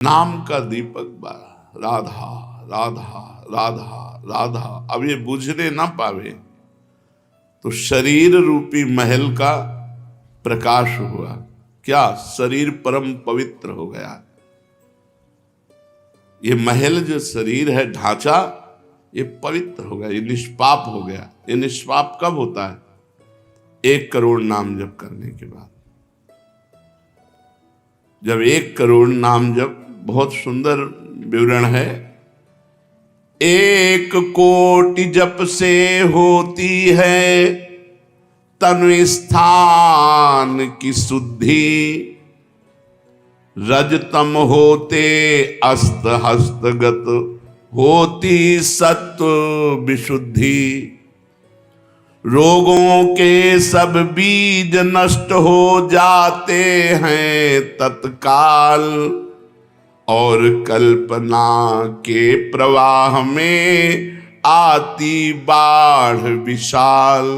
नाम का दीपक बारा, राधा राधा राधा राधा। अब ये बुझने ना पावे तो शरीर रूपी महल का प्रकाश हुआ। क्या शरीर परम पवित्र हो गया। ये महल जो शरीर है, ढांचा, ये पवित्र हो गया, ये निष्पाप हो गया। ये निष्पाप कब होता है? 1 करोड़ नाम जप करने के बाद। जब 1 करोड़ नाम जप, बहुत सुंदर विवरण है। 1 कोटि जप से होती है तनु स्थान की शुद्धि, रजतम होते अस्त हस्तगत होती सत्व विशुद्धि। रोगों के सब बीज नष्ट हो जाते हैं तत्काल, और कल्पना के प्रवाह में आती बाढ़ विशाल।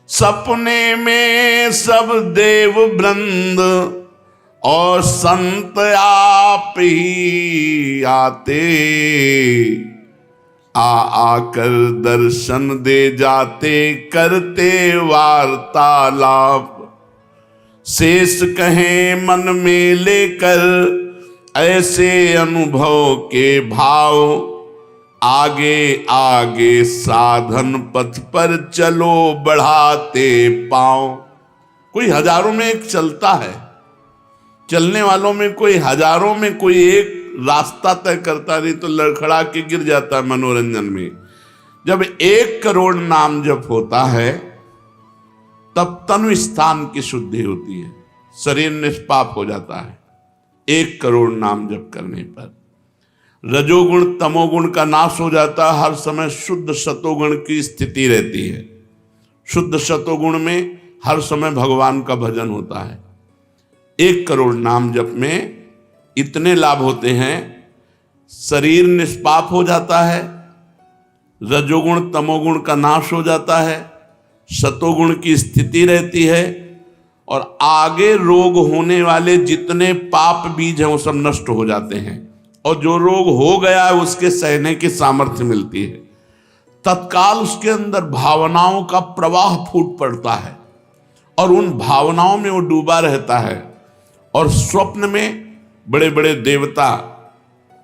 सपने में सब देव वृंद और संत आप ही आते, आकर दर्शन दे जाते, करते वार्तालाप। शेष कहें मन में लेकर ऐसे अनुभव के भाव, आगे आगे साधन पथ पर चलो बढ़ाते पांव। कोई हजारों में एक चलता है, चलने वालों में कोई हजारों में कोई एक रास्ता तय करता, नहीं तो लड़खड़ा के गिर जाता है मनोरंजन में। जब 1 करोड़ नाम जप होता है तब तनु स्थान की शुद्धि होती है, शरीर निष्पाप हो जाता है 1 करोड़ नाम जप करने पर। रजोगुण तमोगुण का नाश हो जाता है, हर समय शुद्ध सतोगुण की स्थिति रहती है। शुद्ध सतोगुण में हर समय भगवान का भजन होता है। 1 करोड़ नाम जप में इतने लाभ होते हैं। शरीर निष्पाप हो जाता है, रजोगुण तमोगुण का नाश हो जाता है, सतोगुण की स्थिति रहती है, और आगे रोग होने वाले जितने पाप बीज हैं वो सब नष्ट हो जाते हैं, और जो रोग हो गया है उसके सहने की सामर्थ्य मिलती है। तत्काल उसके अंदर भावनाओं का प्रवाह फूट पड़ता है और उन भावनाओं में वो डूबा रहता है। और स्वप्न में बड़े बड़े देवता,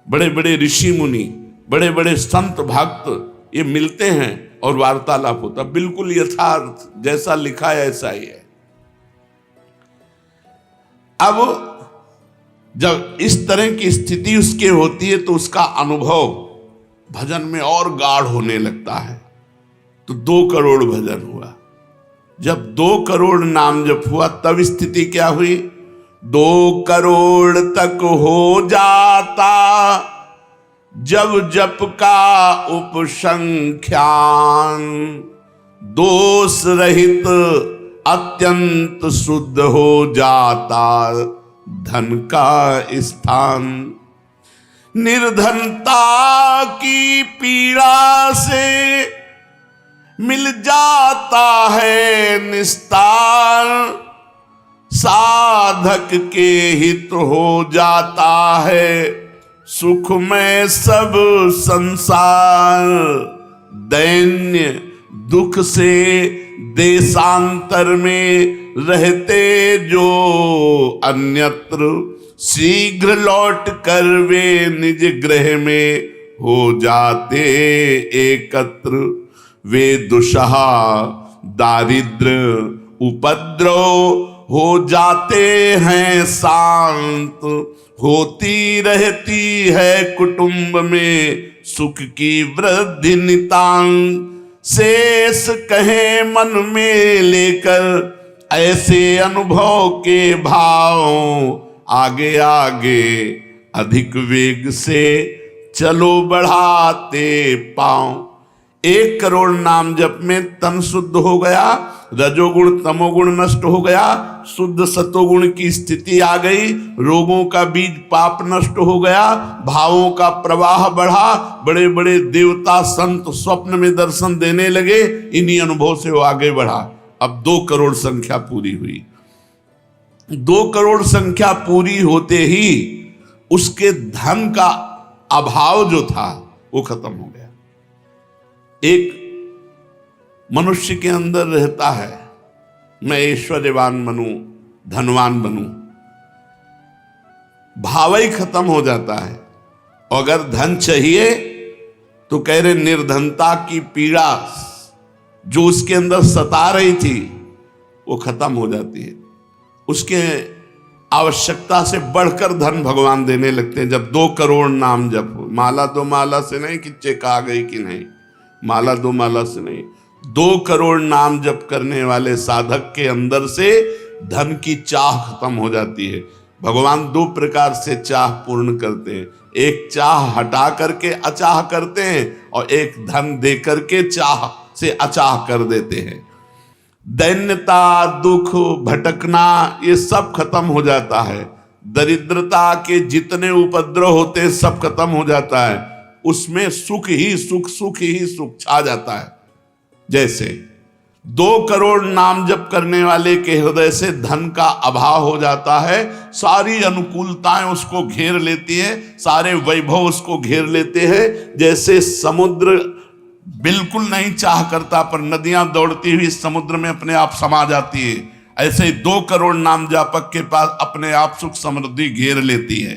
बड़े बड़े ऋषि मुनि, बड़े बड़े संत भक्त ये मिलते हैं और वार्तालाप होता। बिल्कुल यथार्थ जैसा लिखा है ऐसा ही है। अब जब इस तरह की स्थिति उसके होती है तो उसका अनुभव भजन में और गाढ़ होने लगता है। तो 2 करोड़ भजन हुआ। जब 2 करोड़ नाम जप हुआ तब स्थिति क्या हुई? 2 करोड़ तक हो जाता जब जप का उपसंख्यान, दोष रहित अत्यंत शुद्ध हो जाता धन का स्थान। निर्धनता की पीड़ा से मिल जाता है निस्तार, साधक के हित हो जाता है सुखमय सब संसार। दैन्य दुख से देशांतर में रहते जो अन्यत्र, शीघ्र लौट कर वे निज गृह में हो जाते एकत्र। वे दुषहा दारिद्र उपद्रव हो जाते हैं शांत, होती रहती है कुटुंब में सुख की वृद्धि नितांत। शेष कहे मन में लेकर ऐसे अनुभव के भाव, आगे आगे अधिक वेग से चलो बढ़ाते पांव। 1 करोड़ नाम जप में तन शुद्ध हो गया, रजोगुण तमोगुण नष्ट हो गया, शुद्ध सतोगुण की स्थिति आ गई, रोगों का बीज पाप नष्ट हो गया, भावों का प्रवाह बढ़ा, बड़े बड़े देवता संत स्वप्न में दर्शन देने लगे। इन्हीं अनुभव से वो आगे बढ़ा। अब 2 करोड़ संख्या पूरी हुई। 2 करोड़ संख्या पूरी होते ही उसके धन का अभाव जो था वो खत्म हो गया। एक मनुष्य के अंदर रहता है, मैं ऐश्वर्यवान बनूं, धनवान बनूं, भाव ही खत्म हो जाता है। अगर धन चाहिए तो कह रहे निर्धनता की पीड़ा जो उसके अंदर सता रही थी वो खत्म हो जाती है। उसके आवश्यकता से बढ़कर धन भगवान देने लगते हैं। जब 2 करोड़ नाम जप हो, माला 2 माला से नहीं कि चेक आ गई कि नहीं, माला 2 माला से नहीं, 2 करोड़ नाम जप करने वाले साधक के अंदर से धन की चाह खत्म हो जाती है। भगवान 2 प्रकार से चाह पूर्ण करते हैं, एक चाह हटा करके अचाह करते हैं और एक धन दे करके चाह से अचाह कर देते हैं। दैन्यता, दुख, भटकना ये सब खत्म हो जाता है। दरिद्रता के जितने उपद्रव होते हैं सब खत्म हो जाता है। उसमें सुख ही सुख, सुख ही सुख छा जाता है। जैसे 2 करोड़ नाम जप करने वाले के हृदय से धन का अभाव हो जाता है, सारी अनुकूलताएं उसको घेर लेती है, सारे वैभव उसको घेर लेते हैं। जैसे समुद्र बिल्कुल नहीं चाह करता पर नदियां दौड़ती हुई समुद्र में अपने आप समा जाती है, ऐसे ही 2 करोड़ नाम जापक के पास अपने आप सुख समृद्धि घेर लेती है।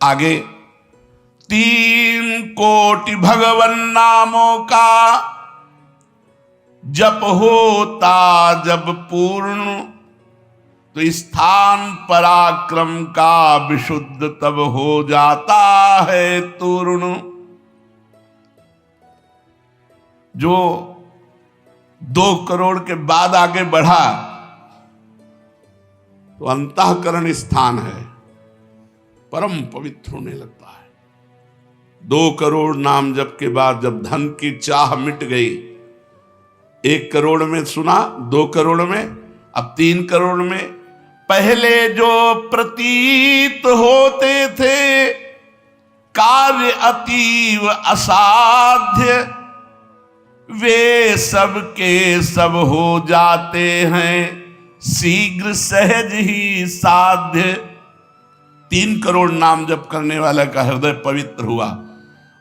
आगे 3 कोटि भगवन नामों का जप होता जब पूर्ण, तो स्थान पराक्रम का विशुद्ध तब हो जाता है तूर्ण। जो 2 करोड़ के बाद आगे बढ़ा तो अंतःकरण स्थान है, परम पवित्र होने लगता है। 2 करोड़ नाम जप के बाद जब धन की चाह मिट गई, 1 करोड़ में सुना, 2 करोड़ में, अब 3 करोड़ में। पहले जो प्रतीत होते थे कार्य अतीव असाध्य, वे सब के सब हो जाते हैं शीघ्र सहज ही साध्य। 3 करोड़ नाम जप करने वाला का हृदय पवित्र हुआ,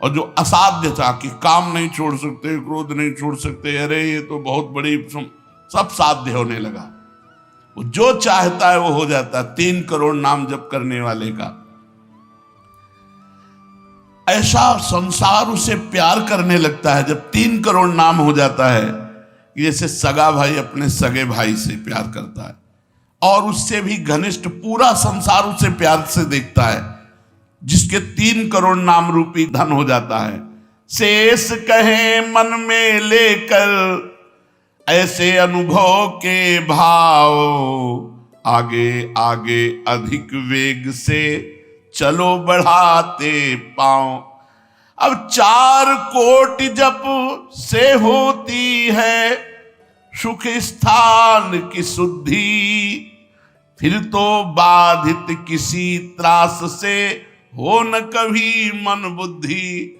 और जो असाध्य था कि काम नहीं छोड़ सकते, क्रोध नहीं छोड़ सकते, अरे ये तो बहुत बड़ी, सब साध्य होने लगा। वो जो चाहता है वो हो जाता है। 3 करोड़ नाम जप करने वाले का ऐसा संसार उसे प्यार करने लगता है जब 3 करोड़ नाम हो जाता है, जैसे सगा भाई अपने सगे भाई से प्यार करता है, और उससे भी घनिष्ठ पूरा संसार उसे प्यार से देखता है, जिसके 3 करोड़ नाम रूपी धन हो जाता है। शेष कहे मन में लेकर ऐसे अनुभव के भाव, आगे आगे अधिक वेग से चलो बढ़ाते पांव। अब 4 कोटि जप से होती है सुख स्थान की शुद्धि, फिर तो बाधित किसी त्रास से हो न कभी मन बुद्धि।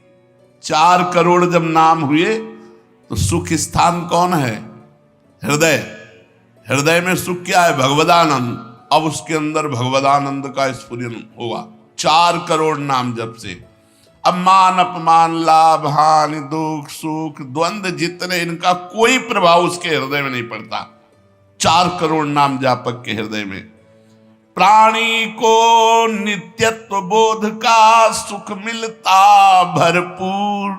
4 करोड़ जब नाम हुए तो सुख स्थान कौन है? हृदय। हृदय में सुख क्या है? भगवदानंद। अब उसके अंदर भगवदानंद का स्फुरन होगा 4 करोड़ नाम जप से। अब मान अपमान, लाभ हानि, दुख सुख, द्वंद्व जितने, इनका कोई प्रभाव उसके हृदय में नहीं पड़ता 4 करोड़ नाम जापक के हृदय में। प्राणी को नित्यत्व बोध का सुख मिलता भरपूर,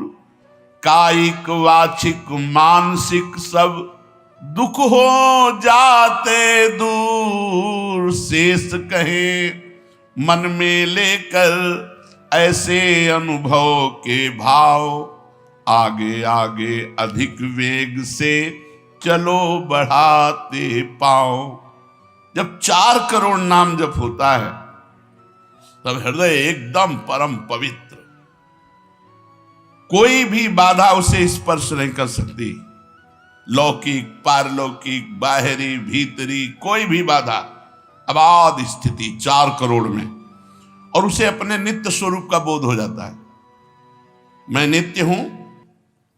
कायिक वाचिक मानसिक सब दुख हो जाते दूर। शेष कहे मन में लेकर ऐसे अनुभव के भाव, आगे आगे अधिक वेग से चलो बढ़ाते पाओ। जब 4 करोड़ नाम जप होता है तब हृदय एकदम परम पवित्र, कोई भी बाधा उसे स्पर्श नहीं कर सकती। लौकिक, पारलौकिक, बाहरी, भीतरी, कोई भी बाधा, अबाध स्थिति 4 करोड़ में, और उसे अपने नित्य स्वरूप का बोध हो जाता है। मैं नित्य हूं,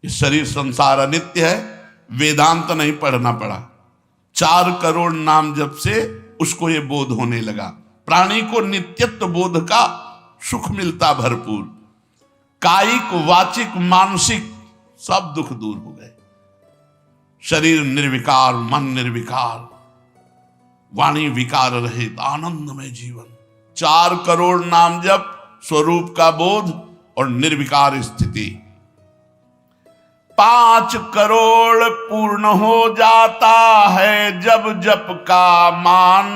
ये शरीर संसार अनित्य है, वेदांत नहीं पढ़ना पड़ा। 4 करोड़ नाम जप से उसको ये बोध होने लगा। प्राणी को नित्यत्व बोध का सुख मिलता भरपूर, कायिक वाचिक मानसिक सब दुख दूर हो गए। शरीर निर्विकार, मन निर्विकार, वाणी विकार रहित आनंदमय जीवन। 4 करोड़ नाम जप, स्वरूप का बोध और निर्विकार स्थिति। 5 करोड़ पूर्ण हो जाता है जब जप का मान,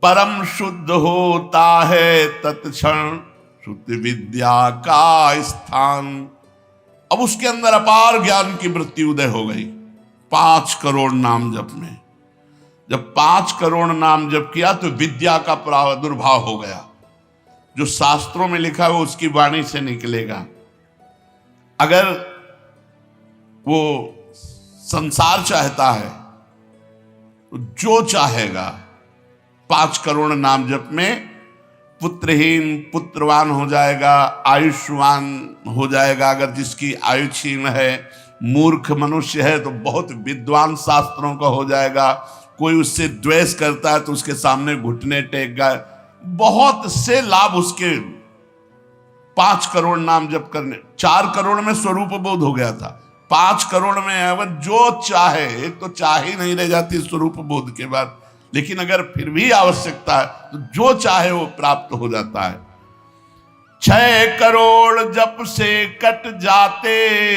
परम शुद्ध होता है तत्क्षण शुद्ध विद्या का स्थान। अब उसके अंदर अपार ज्ञान की वृत्ति उदय हो गई 5 करोड़ नाम जप में। जब 5 करोड़ नाम जप किया तो विद्या का प्रादुर्भाव हो गया। जो शास्त्रों में लिखा है वो उसकी वाणी से निकलेगा। अगर वो संसार चाहता है तो जो चाहेगा 5 करोड़ नाम जप में पुत्रहीन पुत्रवान हो जाएगा, आयुष्मान हो जाएगा। अगर जिसकी आयु क्षीण है, मूर्ख मनुष्य है तो बहुत विद्वान शास्त्रों का हो जाएगा। कोई उससे द्वेष करता है तो उसके सामने घुटने टेक गए। बहुत से लाभ उसके 5 करोड़ नाम जप करने। 4 करोड़ में स्वरूप बोध हो गया था, 5 करोड़ में अगर जो चाहे, एक तो चाह ही नहीं रह जाती स्वरूप बोध के बाद, लेकिन अगर फिर भी आवश्यकता है तो जो चाहे वो प्राप्त हो जाता है। 6 करोड़ जप से कट जाते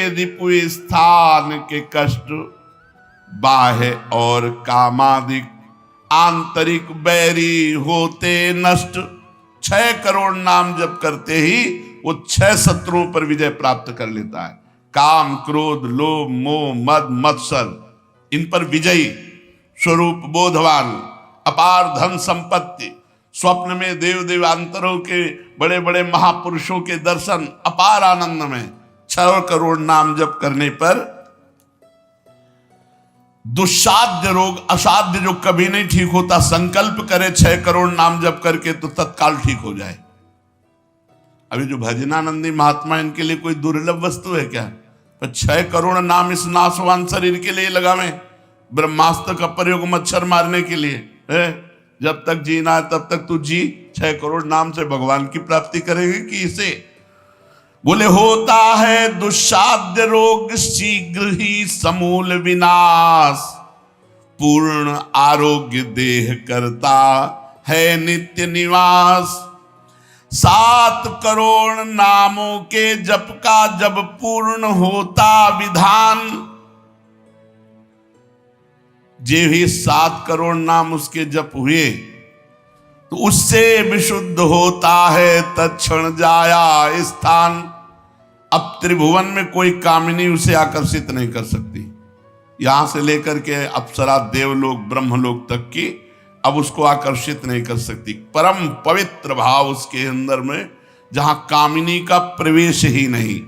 रिपु स्थान के कष्ट, बाह्य और कामादिक आंतरिक बैरी होते नष्ट। 6 करोड़ नाम जप करते ही वो 6 शत्रुओं पर विजय प्राप्त कर लेता है। काम, क्रोध, लोभ, मोह, मद, मत्सर, इन पर विजयी, स्वरूप बोधवान, अपार धन संपत्ति, स्वप्न में देव देवांतरों के बड़े बड़े महापुरुषों के दर्शन, अपार आनंद में। 6 करोड़ नाम जप करने पर दुस्साध्य रोग, असाध्य जो कभी नहीं ठीक होता, संकल्प करे 6 करोड़ नाम जप करके तो तत्काल ठीक हो जाए। अभी जो भजनानंदी महात्मा, इनके लिए कोई दुर्लभ वस्तु है क्या? पर 6 करोड़ नाम इस नाशवान शरीर के लिए लगावे। ब्रह्मास्त्र का प्रयोग मच्छर मारने के लिए है। जब तक जीना है तब तक तू जी, 6 करोड़ नाम से भगवान की प्राप्ति करेगी कि इसे? बोले होता है दुस्साध्य रोग शीघ्र ही समूल विनाश, पूर्ण आरोग्य देह करता है नित्य निवास। 7 करोड़ नामों के जप का जब पूर्ण होता विधान, जे भी 7 करोड़ नाम उसके जप हुए तो उससे विशुद्ध होता है तत्क्षण जाया स्थान। अब त्रिभुवन में कोई कामिनी उसे आकर्षित नहीं कर सकती। यहां से लेकर के अप्सरा, देवलोक, ब्रह्मलोक तक की अब उसको आकर्षित नहीं कर सकती। परम पवित्र भाव उसके अंदर में, जहां कामिनी का प्रवेश ही नहीं।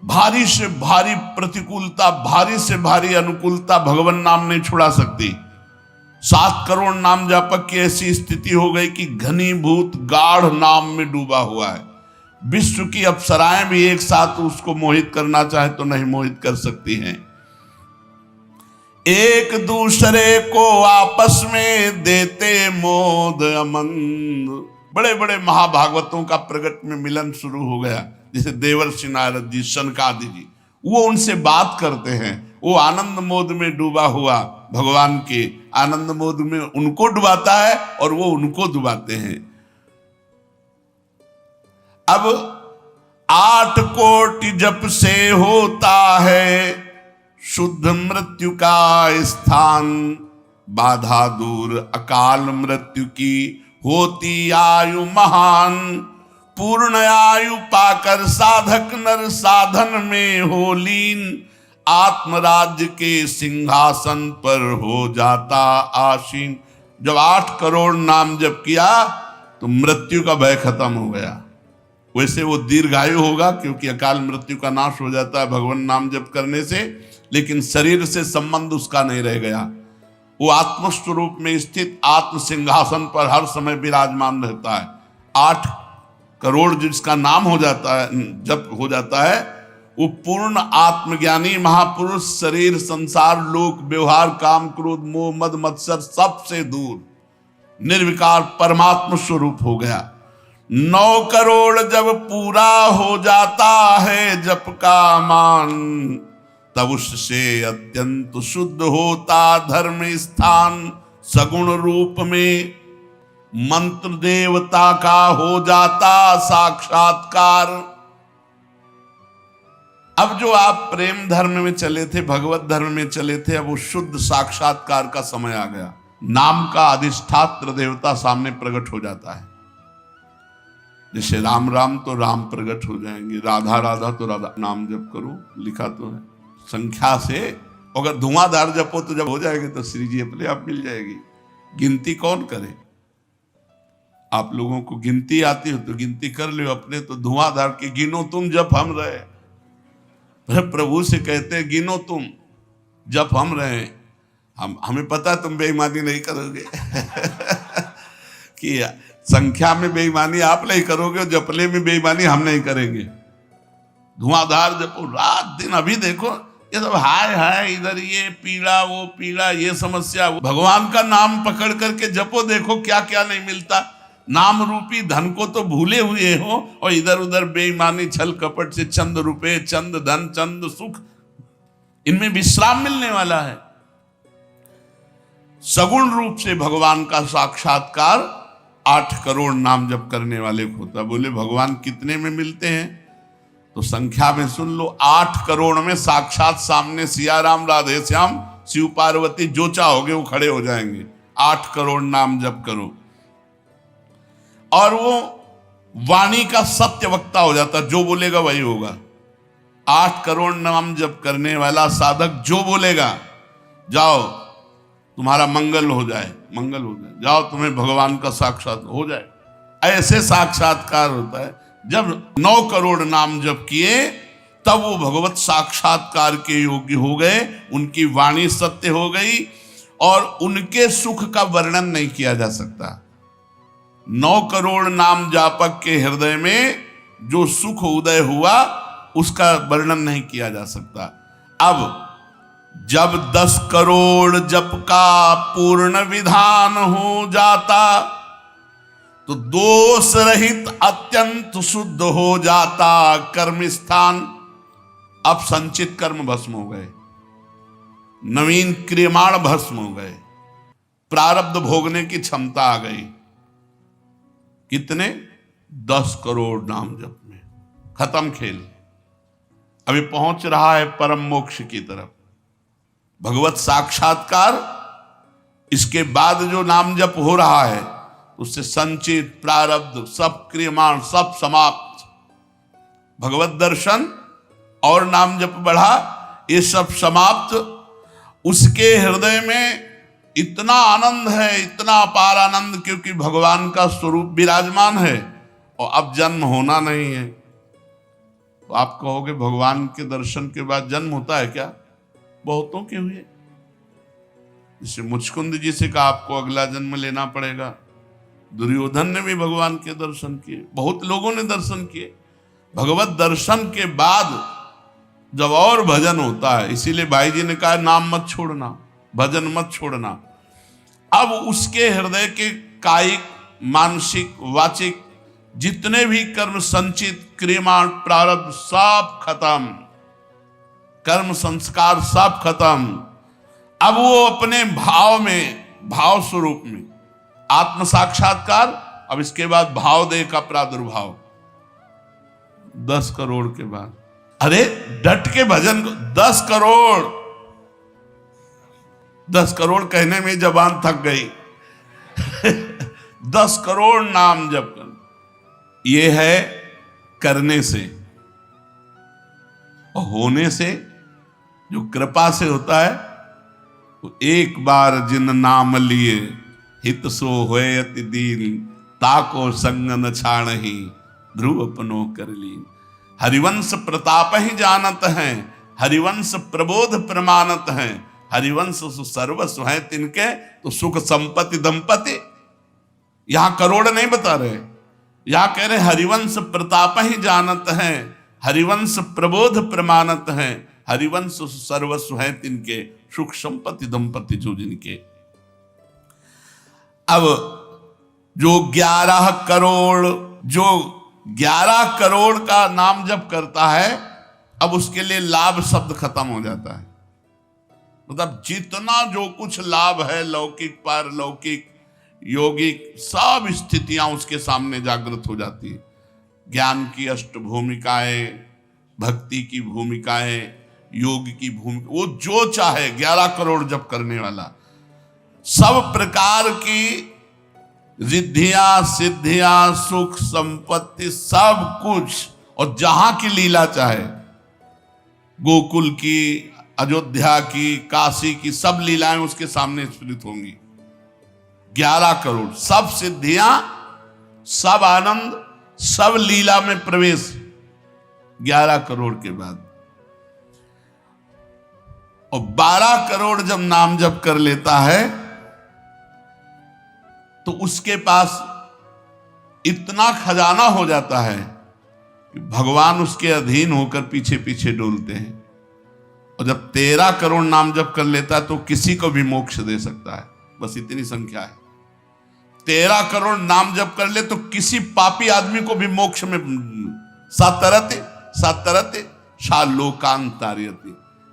भारी से भारी प्रतिकूलता, भारी से भारी अनुकूलता भगवान नाम नहीं छुड़ा सकती। 7 करोड़ नाम जापक की ऐसी स्थिति हो गई कि घनीभूत गाढ़ नाम में डूबा हुआ है। विश्व की अप्सराएं भी एक साथ उसको मोहित करना चाहे तो नहीं मोहित कर सकती हैं। एक दूसरे को आपस में देते मोद अमंद। बड़े बड़े महाभागवतों का प्रगट में मिलन शुरू हो गया। जैसे देवर्षि नारद जी, सनकादि जी, वो उनसे बात करते हैं। वो आनंद मोद में डूबा हुआ भगवान के आनंद मोद में उनको डुबाता है और वो उनको डुबाते हैं। अब 8 कोटि जप से होता है शुद्ध मृत्यु का स्थान, बाधा दूर अकाल मृत्यु की होती आयु महान। पूर्ण आयु पाकर साधक नर साधन में हो लीन, आत्मराज्य के सिंहासन पर हो जाता आसीन। जब 8 करोड़ नाम जप किया तो मृत्यु का भय खत्म हो गया। वैसे वो दीर्घायु होगा क्योंकि अकाल मृत्यु का नाश हो जाता है भगवान नाम जप करने से, लेकिन शरीर से संबंध उसका नहीं रह गया। वो आत्मस्वरूप में स्थित आत्म सिंहासन पर हर समय विराजमान रहता है। 8 करोड़ जिसका नाम हो जाता है, जब हो जाता है, वो पूर्ण आत्मज्ञानी महापुरुष शरीर, संसार, लोक, व्यवहार, काम, क्रोध, मोह, मद, मत्सर सबसे दूर निर्विकार परमात्म स्वरूप हो गया। 9 करोड़ जब पूरा हो जाता है जप का मान, तब उससे अत्यंत शुद्ध होता धर्म स्थान। सगुण रूप में मंत्र देवता का हो जाता साक्षात्कार। अब जो आप प्रेम धर्म में चले थे, भगवत धर्म में चले थे, अब वो शुद्ध साक्षात्कार का समय आ गया। नाम का अधिष्ठात्र देवता सामने प्रकट हो जाता है। जैसे राम राम तो राम प्रकट हो जाएंगे, राधा राधा तो राधा। नाम जप करो, लिखा तो है संख्या से। अगर धुआंधार जपो तो जब हो जाएंगे तो श्री जी अपने आप मिल जाएगी। गिनती कौन करे? आप लोगों को गिनती आती हो तो गिनती कर लो, अपने तो धुआंधार के गिनो तुम जप हम रहे। प्रभु से कहते हैं गिनो तुम जप हम रहे। हमें पता तुम बेईमानी नहीं करोगे कि संख्या में बेईमानी आप नहीं करोगे, जपने में बेईमानी हम नहीं करेंगे। धुआंधार जपो रात दिन। अभी देखो ये सब हाय हाय, इधर ये पीड़ा वो पीड़ा, ये समस्या। भगवान का नाम पकड़ करके जपो, देखो क्या क्या नहीं मिलता। नाम रूपी धन को तो भूले हुए हो और इधर उधर बेईमानी छल कपट से चंद रुपए, चंद धन, चंद सुख, इनमें विश्राम मिलने वाला है। सगुण रूप से भगवान का साक्षात्कार 8 करोड़ नाम जप करने वाले को होता। बोले भगवान कितने में मिलते हैं? तो संख्या में सुन लो, 8 करोड़ में साक्षात सामने सिया राम, राधे श्याम, शिव पार्वती, जो चाहोगे वो खड़े हो जाएंगे। 8 करोड़ नाम जप करो और वो वाणी का सत्य वक्ता हो जाता, जो बोलेगा वही होगा। 8 करोड़ नाम जप करने वाला साधक जो बोलेगा, जाओ तुम्हारा मंगल हो जाए, मंगल हो जाए, जाओ तुम्हें भगवान का साक्षात हो जाए। ऐसे साक्षात्कार होता है। जब 9 करोड़ नाम जप किए तब वो भगवत साक्षात्कार के योग्य हो गए। उनकी वाणी सत्य हो गई और उनके सुख का वर्णन नहीं किया जा सकता। 9 करोड़ नाम जापक के हृदय में जो सुख उदय हुआ उसका वर्णन नहीं किया जा सकता। अब जब 10 करोड़ जप का पूर्ण विधान हो जाता तो दोष रहित अत्यंत शुद्ध हो जाता कर्म स्थान। अब संचित कर्म भस्म हो गए, नवीन क्रियमाण भस्म हो गए, प्रारब्ध भोगने की क्षमता आ गई। कितने? 10 करोड़ नाम जप में खत्म खेल। अभी पहुंच रहा है परम मोक्ष की तरफ, भगवत साक्षात्कार। इसके बाद जो नाम जप हो रहा है उससे संचित प्रारब्ध सब क्रियमाण सब समाप्त। भगवत दर्शन और नाम जप बढ़ा, ये सब समाप्त। उसके हृदय में इतना आनंद है, इतना अपार आनंद, क्योंकि भगवान का स्वरूप विराजमान है और अब जन्म होना नहीं है। तो आप कहोगे भगवान के दर्शन के बाद जन्म होता है क्या? बहुतों के हुए। जैसे मुचकुंद जी से कहा आपको अगला जन्म लेना पड़ेगा। दुर्योधन ने भी भगवान के दर्शन किए, बहुत लोगों ने दर्शन किए। भगवत दर्शन के बाद जब और भजन होता है, इसीलिए भाई जी ने कहा नाम मत छोड़ना, भजन मत छोड़ना। अब उसके हृदय के कायिक, मानसिक, वाचिक जितने भी कर्म संचित क्रियमाण प्रारब्ध सब खत्म, कर्म संस्कार सब खत्म। अब वो अपने भाव में, भाव स्वरूप में आत्म साक्षात्कार। अब इसके बाद भाव देह का प्रादुर्भाव 10 करोड़ के बाद। अरे डट के भजन को 10 करोड़, 10 करोड़ कहने में जबान थक गई 10 करोड़ नाम जप कर, ये है करने से। और होने से, जो कृपा से होता है, तो एक बार जिन नाम लिए हित सो होए अति दीन, ताको संग न छाणहि ध्रुव अपनो कर लीन। हरिवंश प्रताप ही जानत हैं, हरिवंश प्रबोध प्रमाणत हैं, हरिवंश सर्वस्व है तिनके, तो सुख संपत्ति दंपति। यहां करोड़ नहीं बता रहे, यहां कह रहे हरिवंश प्रताप ही जानत हैं, हरिवंश प्रबोध प्रमाणत हैं, हरिवंश सर्वस्व है तिनके, सुख संपत्ति दंपति जो जिनके। अब जो 11 करोड़, जो 11 करोड़ का नाम जप करता है, अब उसके लिए लाभ शब्द खत्म हो जाता है। मतलब जितना जो कुछ लाभ है, लौकिक पारलौकिक योगिक, सब स्थितियां उसके सामने जागृत हो जाती है। ज्ञान की अष्ट भूमिकाएं, भक्ति की भूमिकाएं, योग की भूमिका, वो जो चाहे 11 करोड़ जप करने वाला, सब प्रकार की रिद्धियां सिद्धियां सुख संपत्ति सब कुछ, और जहां की लीला चाहे, गोकुल की, अयोध्या की, काशी की, सब लीलाएं उसके सामने स्फुरित होंगी। 11 करोड़, सब सिद्धियां, सब आनंद, सब लीला में प्रवेश 11 करोड़ के बाद। और 12 करोड़ जब नाम जप कर लेता है तो उसके पास इतना खजाना हो जाता है कि भगवान उसके अधीन होकर पीछे पीछे डोलते हैं। और जब 13 करोड़ नाम जप कर लेता है तो किसी को भी मोक्ष दे सकता है, बस इतनी संख्या है। 13 करोड़ नाम जप कर ले तो किसी पापी आदमी को भी मोक्ष में सातरते सातरते शालोकांतार्यते,